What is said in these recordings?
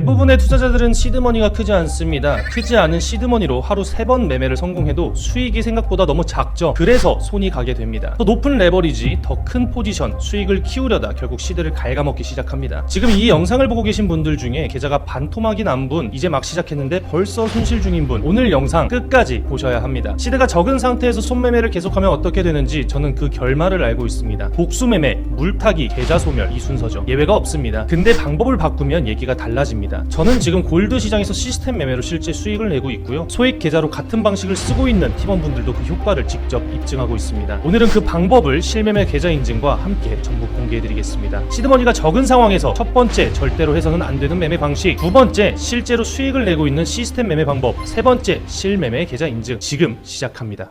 대부분의 투자자들은 시드머니가 크지 않습니다. 크지 않은 시드머니로 하루 3번 매매를 성공해도 수익이 생각보다 너무 작죠. 그래서 손이 가게 됩니다. 더 높은 레버리지, 더 큰 포지션, 수익을 키우려다 결국 시드를 갉아먹기 시작합니다. 지금 이 영상을 보고 계신 분들 중에 계좌가 반토막이 난 분, 이제 막 시작했는데 벌써 손실 중인 분, 오늘 영상 끝까지 보셔야 합니다. 시드가 적은 상태에서 손매매를 계속하면 어떻게 되는지 저는 그 결말을 알고 있습니다. 복수매매, 물타기, 계좌 소멸, 이 순서죠. 예외가 없습니다. 근데 방법을 바꾸면 얘기가 달라집니다. 저는 지금 골드 시장에서 시스템 매매로 실제 수익을 내고 있고요. 소액 계좌로 같은 방식을 쓰고 있는 팀원분들도 그 효과를 직접 입증하고 있습니다. 오늘은 그 방법을 실매매 계좌 인증과 함께 전부 공개해드리겠습니다. 시드머니가 적은 상황에서 첫 번째, 절대로 해서는 안 되는 매매 방식, 두 번째, 실제로 수익을 내고 있는 시스템 매매 방법, 세 번째, 실매매 계좌 인증, 지금 시작합니다.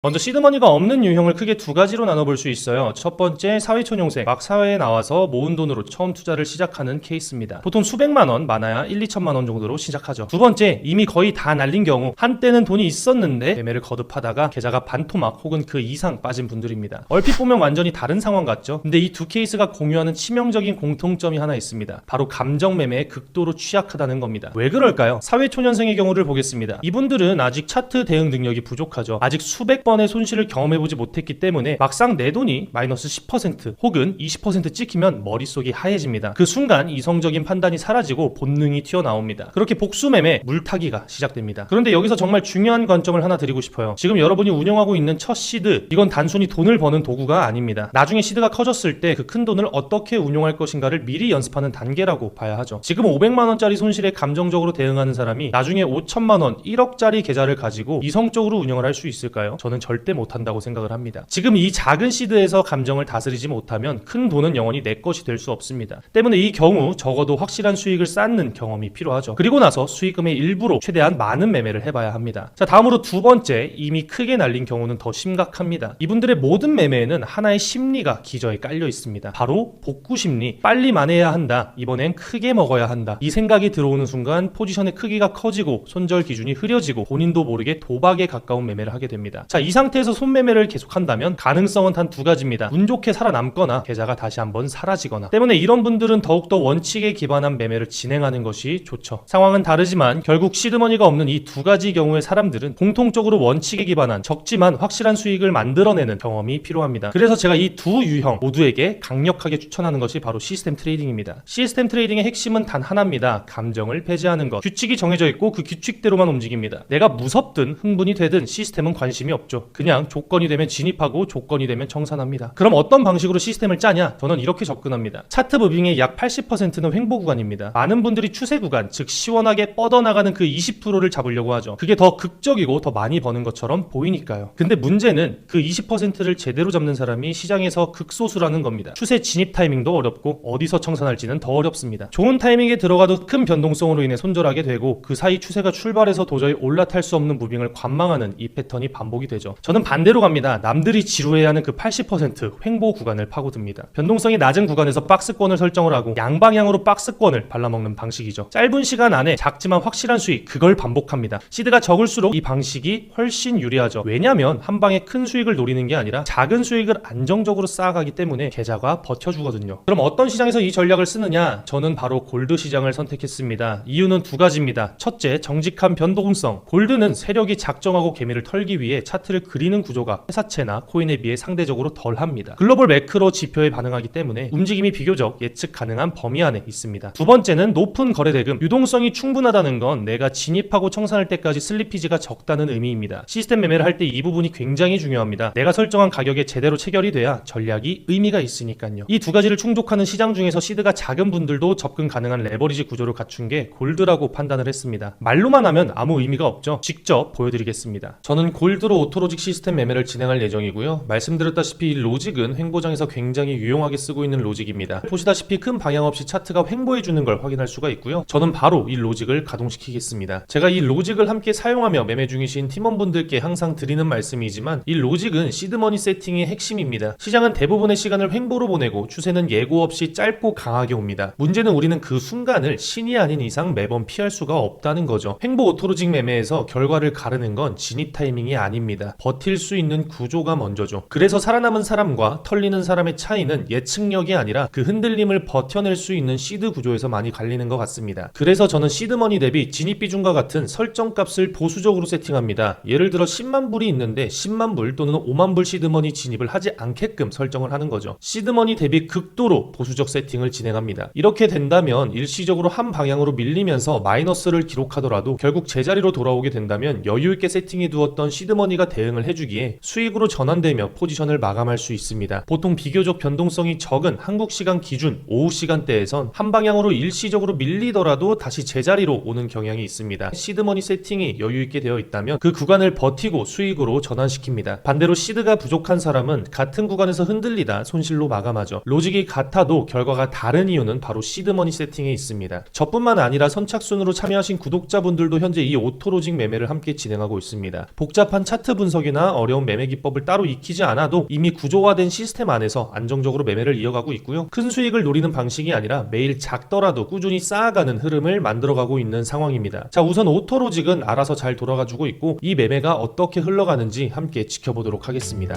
먼저 시드머니가 없는 유형을 크게 두 가지로 나눠볼 수 있어요. 첫 번째, 사회초년생, 막 사회에 나와서 모은 돈으로 처음 투자를 시작하는 케이스입니다. 보통 수백만원, 많아야 1, 2천만원 정도로 시작하죠. 두 번째, 이미 거의 다 날린 경우, 한때는 돈이 있었는데 매매를 거듭하다가 계좌가 반토막 혹은 그 이상 빠진 분들입니다. 얼핏 보면 완전히 다른 상황 같죠? 근데 이 두 케이스가 공유하는 치명적인 공통점이 하나 있습니다. 바로 감정 매매에 극도로 취약하다는 겁니다. 왜 그럴까요? 사회초년생의 경우를 보겠습니다. 이분들은 아직 차트 대응 능력이 부족하죠. 아직 수백 번의 손실을 경험해보지 못했기 때문에 막상 내 돈이 마이너스 10% 혹은 20% 찍히면 머릿속이 하얘집니다. 그 순간 이성적인 판단이 사라지고 본능이 튀어나옵니다. 그렇게 복수매매, 물타기가 시작됩니다. 그런데 여기서 정말 중요한 관점을 하나 드리고 싶어요. 지금 여러분이 운영하고 있는 첫 시드, 이건 단순히 돈을 버는 도구가 아닙니다. 나중에 시드가 커졌을 때 그 큰 돈을 어떻게 운용할 것인가를 미리 연습하는 단계라고 봐야 하죠. 지금 500만원짜리 손실에 감정적으로 대응하는 사람이 나중에 5천만원, 1억짜리 계좌를 가지고 이성적으로 운영을 할 수 있을까요? 저는 절대 못한다고 생각을 합니다. 지금 이 작은 시드에서 감정을 다스리지 못하면 큰 돈은 영원히 내 것이 될 수 없습니다. 때문에 이 경우 적어도 확실한 수익을 쌓는 경험이 필요하죠. 그리고 나서 수익금의 일부로 최대한 많은 매매를 해봐야 합니다. 자, 다음으로 두 번째, 이미 크게 날린 경우는 더 심각합니다. 이분들의 모든 매매에는 하나의 심리가 기저에 깔려 있습니다. 바로 복구 심리. 빨리 만회해야 한다. 이번엔 크게 먹어야 한다. 이 생각이 들어오는 순간 포지션의 크기가 커지고 손절 기준이 흐려지고 본인도 모르게 도박에 가까운 매매를 하게 됩니다. 자, 이 상태에서 손매매를 계속한다면 가능성은 단 두 가지입니다. 운 좋게 살아남거나 계좌가 다시 한번 사라지거나. 때문에 이런 분들은 더욱더 원칙에 기반한 매매를 진행하는 것이 좋죠. 상황은 다르지만 결국 시드머니가 없는 이 두 가지 경우의 사람들은 공통적으로 원칙에 기반한 적지만 확실한 수익을 만들어내는 경험이 필요합니다. 그래서 제가 이 두 유형 모두에게 강력하게 추천하는 것이 바로 시스템 트레이딩입니다. 시스템 트레이딩의 핵심은 단 하나입니다. 감정을 배제하는 것. 규칙이 정해져 있고 그 규칙대로만 움직입니다. 내가 무섭든 흥분이 되든 시스템은 관심이 없죠. 그냥 조건이 되면 진입하고 조건이 되면 청산합니다. 그럼 어떤 방식으로 시스템을 짜냐? 저는 이렇게 접근합니다. 차트 무빙의 약 80%는 횡보 구간입니다. 많은 분들이 추세 구간, 즉 시원하게 뻗어나가는 그 20%를 잡으려고 하죠. 그게 더 극적이고 더 많이 버는 것처럼 보이니까요. 근데 문제는 그 20%를 제대로 잡는 사람이 시장에서 극소수라는 겁니다. 추세 진입 타이밍도 어렵고 어디서 청산할지는 더 어렵습니다. 좋은 타이밍에 들어가도 큰 변동성으로 인해 손절하게 되고 그 사이 추세가 출발해서 도저히 올라탈 수 없는 무빙을 관망하는 이 패턴이 반복이 되죠. 저는 반대로 갑니다. 남들이 지루해하는 그 80% 횡보 구간을 파고듭니다. 변동성이 낮은 구간에서 박스권을 설정을 하고 양방향으로 박스권을 발라먹는 방식이죠. 짧은 시간 안에 작지만 확실한 수익, 그걸 반복합니다. 시드가 적을수록 이 방식이 훨씬 유리하죠. 왜냐면 한 방에 큰 수익을 노리는 게 아니라 작은 수익을 안정적으로 쌓아가기 때문에 계좌가 버텨주거든요. 그럼 어떤 시장에서 이 전략을 쓰느냐? 저는 바로 골드 시장을 선택했습니다. 이유는 두 가지입니다. 첫째, 정직한 변동성. 골드는 세력이 작정하고 개미를 털기 위해 차트를 그리는 구조가 회사채나 코인에 비해 상대적으로 덜합니다. 글로벌 매크로 지표에 반응하기 때문에 움직임이 비교적 예측 가능한 범위 안에 있습니다. 두 번째는 높은 거래대금. 유동성이 충분하다는 건 내가 진입하고 청산할 때까지 슬리피지가 적다는 의미입니다. 시스템 매매를 할 때 이 부분이 굉장히 중요합니다. 내가 설정한 가격에 제대로 체결이 돼야 전략이 의미가 있으니까요. 이 두 가지를 충족하는 시장 중에서 시드가 작은 분들도 접근 가능한 레버리지 구조를 갖춘 게 골드라고 판단을 했습니다. 말로만 하면 아무 의미가 없죠. 직접 보여드리겠습니다. 저는 골드로 오토로직 시스템 매매를 진행할 예정이고요. 말씀드렸다시피 이 로직은 횡보장에서 굉장히 유용하게 쓰고 있는 로직입니다. 보시다시피 큰 방향 없이 차트가 횡보해주는 걸 확인할 수가 있고요. 저는 바로 이 로직을 가동시키겠습니다. 제가 이 로직을 함께 사용하며 매매 중이신 팀원분들께 항상 드리는 말씀이지만 이 로직은 시드머니 세팅의 핵심입니다. 시장은 대부분의 시간을 횡보로 보내고 추세는 예고 없이 짧고 강하게 옵니다. 문제는 우리는 그 순간을 신이 아닌 이상 매번 피할 수가 없다는 거죠. 횡보 오토로직 매매에서 결과를 가르는 건 진입 타이밍이 아닙니다. 버틸 수 있는 구조가 먼저죠. 그래서 살아남은 사람과 털리는 사람의 차이는 예측력이 아니라 그 흔들림을 버텨낼 수 있는 시드 구조에서 많이 갈리는 것 같습니다. 그래서 저는 시드머니 대비 진입비중과 같은 설정값을 보수적으로 세팅합니다. 예를 들어 10만 불이 있는데 10만 불 또는 5만 불 시드머니 진입을 하지 않게끔 설정을 하는 거죠. 시드머니 대비 극도로 보수적 세팅을 진행합니다. 이렇게 된다면 일시적으로 한 방향으로 밀리면서 마이너스를 기록하더라도 결국 제자리로 돌아오게 된다면 여유있게 세팅해 두었던 시드머니가 대응을 해주기에 수익으로 전환되며 포지션을 마감할 수 있습니다. 보통 비교적 변동성이 적은 한국 시간 기준 오후 시간대에선 한 방향으로 일시적으로 밀리더라도 다시 제자리로 오는 경향이 있습니다. 시드머니 세팅이 여유있게 되어 있다면 그 구간을 버티고 수익으로 전환시킵니다. 반대로 시드가 부족한 사람은 같은 구간에서 흔들리다 손실로 마감하죠. 로직이 같아도 결과가 다른 이유는 바로 시드머니 세팅에 있습니다. 저뿐만 아니라 선착순으로 참여하신 구독자분들도 현재 이 오토로직 매매를 함께 진행하고 있습니다. 복잡한 차트 분석이나 어려운 매매 기법을 따로 익히지 않아도 이미 구조화된 시스템 안에서 안정적으로 매매를 이어가고 있고요. 큰 수익을 노리는 방식이 아니라 매일 작더라도 꾸준히 쌓아가는 흐름을 만들어가고 있는 상황입니다. 자, 우선 오토로직은 알아서 잘 돌아가주고 있고 이 매매가 어떻게 흘러가는지 함께 지켜보도록 하겠습니다.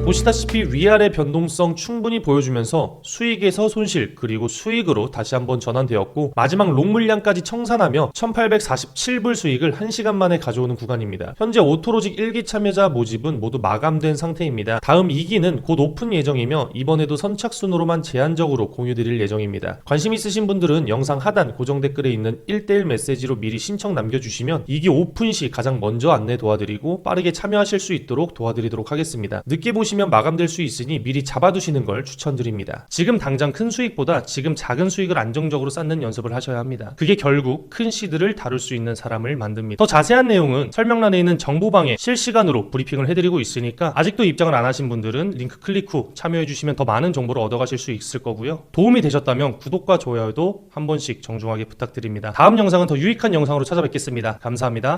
보시다시피 위아래 변동성 충분히 보여주면서 수익에서 손실 그리고 수익으로 다시 한번 전환되었고 마지막 롱 물량까지 청산하며 1847불 수익을 1시간 만에 가져오는 구간입니다. 현재 오토로직 1기 참여자 모집은 모두 마감된 상태입니다. 다음 2기는 곧 오픈 예정이며 이번에도 선착순으로만 제한적으로 공유드릴 예정입니다. 관심 있으신 분들은 영상 하단 고정 댓글에 있는 1대1 메시지로 미리 신청 남겨주시면 2기 오픈 시 가장 먼저 안내 도와드리고 빠르게 참여하실 수 있도록 도와드리도록 하겠습니다. 늦게 보시면 마감될 수 있으니 미리 잡아두시는 걸 추천드립니다. 지금 당장 큰 수익보다 지금 작은 수익을 안정적으로 쌓는 연습을 하셔야 합니다. 그게 결국 큰 시드를 다룰 수 있는 사람을 만듭니다. 더 자세한 내용은 설명란에 있는 정보방에 실시간으로 브리핑을 해드리고 있으니까 아직도 입장을 안 하신 분들은 링크 클릭 후 참여해주시면 더 많은 정보를 얻어가실 수 있을 거고요. 도움이 되셨다면 구독과 좋아요도 한 번씩 정중하게 부탁드립니다. 다음 영상은 더 유익한 영상으로 찾아뵙겠습니다. 감사합니다.